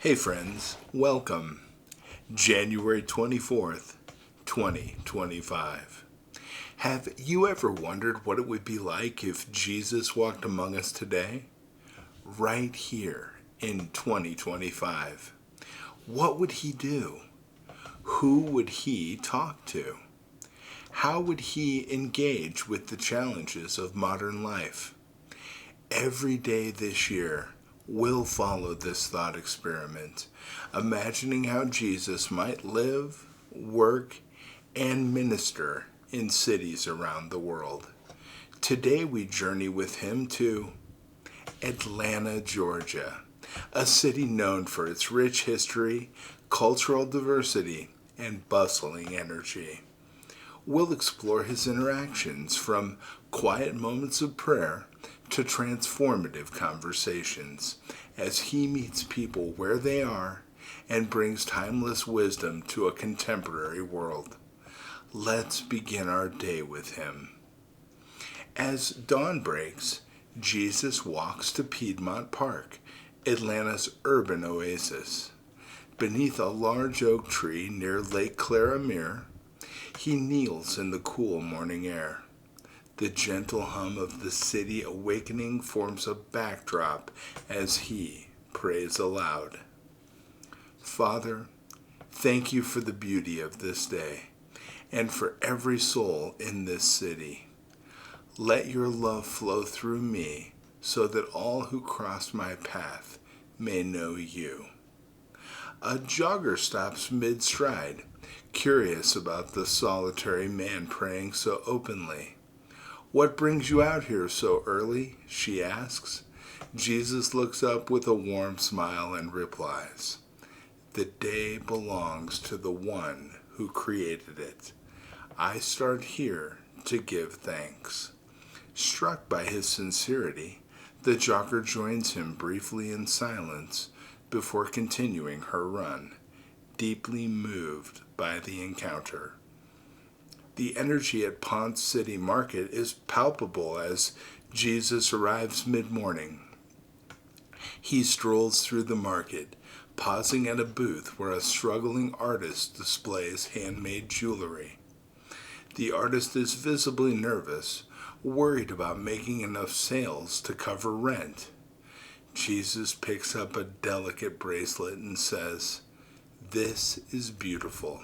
Hey friends, welcome. January 24th, 2025. Have you ever wondered what it would be like if Jesus walked among us today? Right here in 2025. What would he do? Who would he talk to? How would he engage with the challenges of modern life? Every day this year, we'll follow this thought experiment, imagining how Jesus might live, work, and minister in cities around the world. Today we journey with him to Atlanta, Georgia, a city known for its rich history, cultural diversity, and bustling energy. We'll explore his interactions from quiet moments of prayer to transformative conversations as he meets people where they are and brings timeless wisdom to a contemporary world. Let's begin our day with him. As dawn breaks, Jesus walks to Piedmont Park, Atlanta's urban oasis. Beneath a large oak tree near Lake Claramere, he kneels in the cool morning air. The gentle hum of the city awakening forms a backdrop as he prays aloud. Father, thank you for the beauty of this day and for every soul in this city. Let your love flow through me so that all who cross my path may know you. A jogger stops mid-stride, curious about the solitary man praying so openly. "What brings you out here so early?" she asks. Jesus looks up with a warm smile and replies, "The day belongs to the one who created it. I start here to give thanks." Struck by his sincerity, the jogger joins him briefly in silence before continuing her run, deeply moved by the encounter. The energy at Ponce City Market is palpable as Jesus arrives mid-morning. He strolls through the market, pausing at a booth where a struggling artist displays handmade jewelry. The artist is visibly nervous, worried about making enough sales to cover rent. Jesus picks up a delicate bracelet and says, "This is beautiful.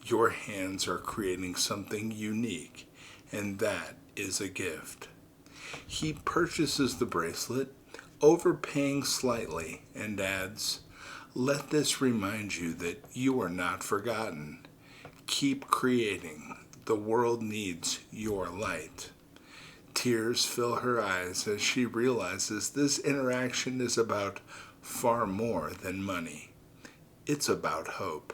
Your hands are creating something unique, and that is a gift." He purchases the bracelet, overpaying slightly, and adds, "Let this remind you that you are not forgotten. Keep creating. The world needs your light." Tears fill her eyes as she realizes this interaction is about far more than money. It's about hope.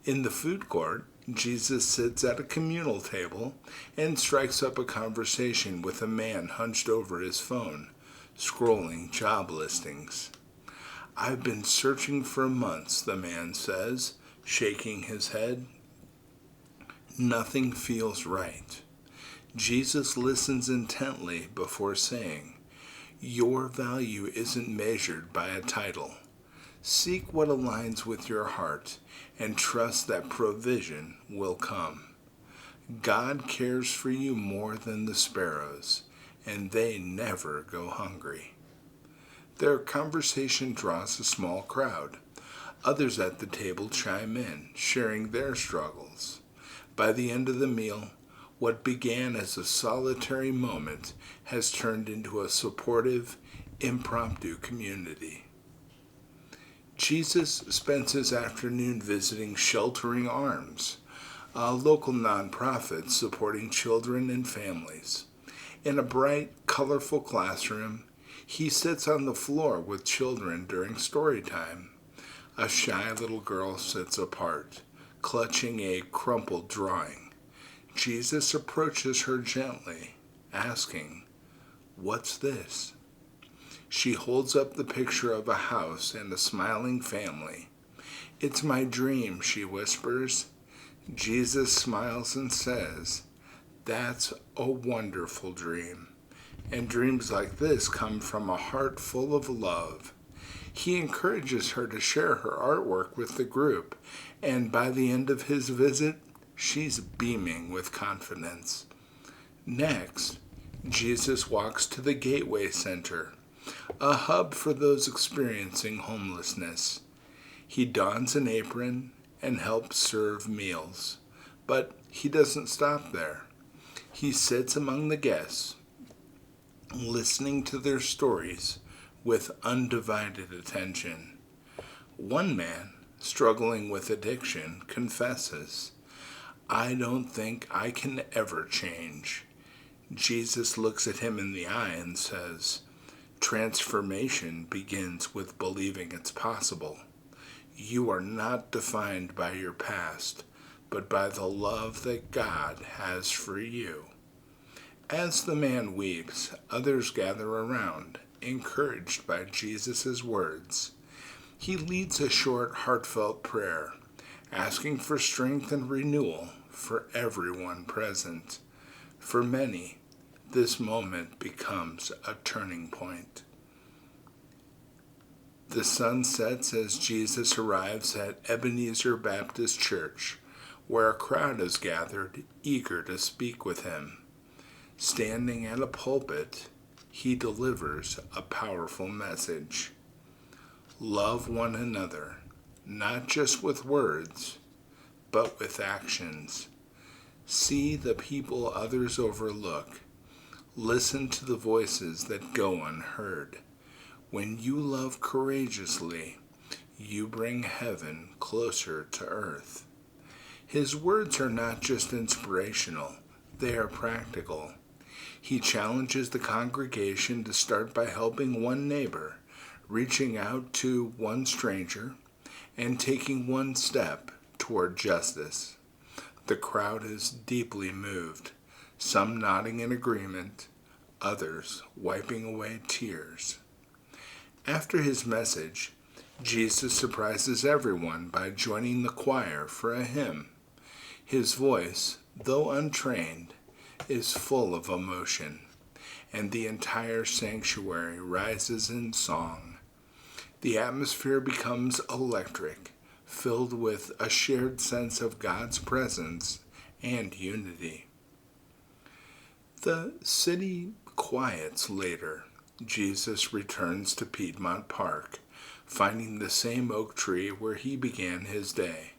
In the food court, Jesus sits at a communal table and strikes up a conversation with a man hunched over his phone, scrolling job listings. "I've been searching for months," the man says, shaking his head. "Nothing feels right." Jesus listens intently before saying, "Your value isn't measured by a title. Seek what aligns with your heart and trust that provision will come. God cares for you more than the sparrows, and they never go hungry." Their conversation draws a small crowd. Others at the table chime in, sharing their struggles. By the end of the meal, what began as a solitary moment has turned into a supportive, impromptu community. Jesus spends his afternoon visiting Sheltering Arms, a local nonprofit supporting children and families. In a bright, colorful classroom, he sits on the floor with children during story time. A shy little girl sits apart, clutching a crumpled drawing. Jesus approaches her gently, asking, "What's this?" She holds up the picture of a house and a smiling family. "It's my dream," she whispers. Jesus smiles and says, "That's a wonderful dream. And dreams like this come from a heart full of love." He encourages her to share her artwork with the group, and by the end of his visit, she's beaming with confidence. Next, Jesus walks to the Gateway Center, a hub for those experiencing homelessness. He dons an apron and helps serve meals, but he doesn't stop there. He sits among the guests, listening to their stories with undivided attention. One man, struggling with addiction, confesses, "I don't think I can ever change." Jesus looks at him in the eye and says, "Transformation begins with believing it's possible. You are not defined by your past, but by the love that God has for you." As the man weeps, others gather around, encouraged by Jesus' words. He leads a short, heartfelt prayer, asking for strength and renewal for everyone present. For many, this moment becomes a turning point. The sun sets as Jesus arrives at Ebenezer Baptist Church, where a crowd is gathered, eager to speak with him. Standing at a pulpit, he delivers a powerful message. Love one another, not just with words, but with actions. See the people others overlook. Listen to the voices that go unheard. When you love courageously, you bring heaven closer to earth. His words are not just inspirational, they are practical. He challenges the congregation to start by helping one neighbor, reaching out to one stranger, and taking one step toward justice. The crowd is deeply moved, some nodding in agreement, others wiping away tears. After his message, Jesus surprises everyone by joining the choir for a hymn. His voice, though untrained, is full of emotion, and the entire sanctuary rises in song. The atmosphere becomes electric, filled with a shared sense of God's presence and unity. The city quiets later. Jesus returns to Piedmont Park, finding the same oak tree where he began his day.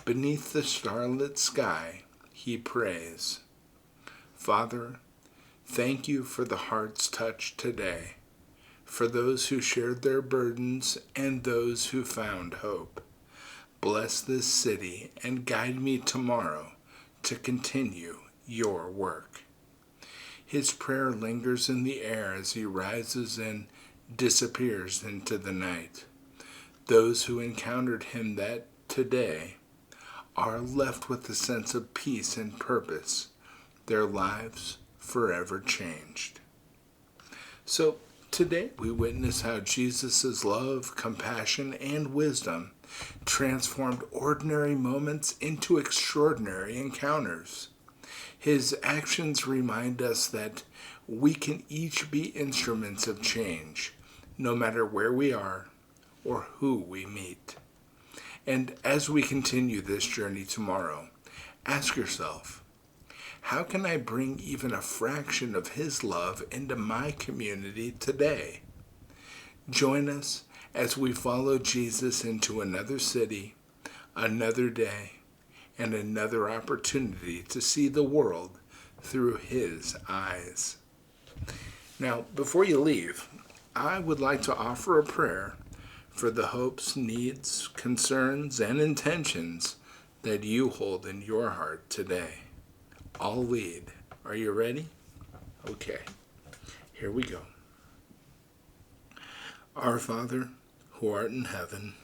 Beneath the starlit sky, he prays, "Father, thank you for the hearts touched today, for those who shared their burdens and those who found hope. Bless this city and guide me tomorrow to continue your work." His prayer lingers in the air as he rises and disappears into the night. Those who encountered him that today are left with a sense of peace and purpose, their lives forever changed. So today we witness how Jesus' love, compassion, and wisdom transformed ordinary moments into extraordinary encounters. His actions remind us that we can each be instruments of change, no matter where we are or who we meet. And as we continue this journey tomorrow, ask yourself, how can I bring even a fraction of his love into my community today? Join us as we follow Jesus into another city, another day, and another opportunity to see the world through his eyes. Now, before you leave, I would like to offer a prayer for the hopes, needs, concerns, and intentions that you hold in your heart today. I'll lead. Are you ready? Okay, here we go. Our Father, who art in heaven,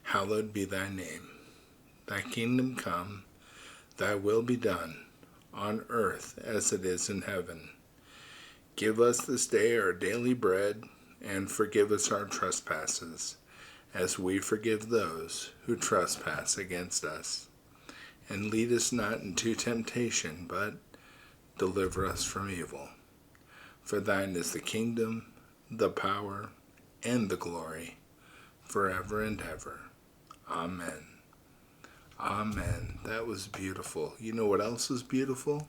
hallowed be thy name. Thy kingdom come, thy will be done, on earth as it is in heaven. Give us this day our daily bread, and forgive us our trespasses, as we forgive those who trespass against us. And lead us not into temptation, but deliver us from evil. For thine is the kingdom, the power, and the glory, forever and ever. Amen. Amen. That was beautiful. You know what else is beautiful?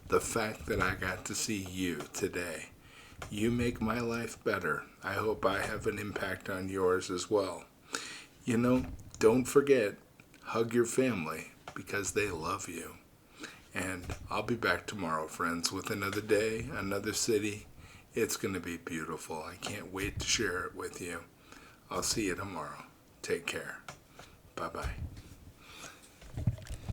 The fact that I got to see you today. You make my life better. I hope I have an impact on yours as well. You know, don't forget, hug your family because they love you. And I'll be back tomorrow, friends, with another day, another city. It's going to be beautiful. I can't wait to share it with you. I'll see you tomorrow. Take care. Bye-bye.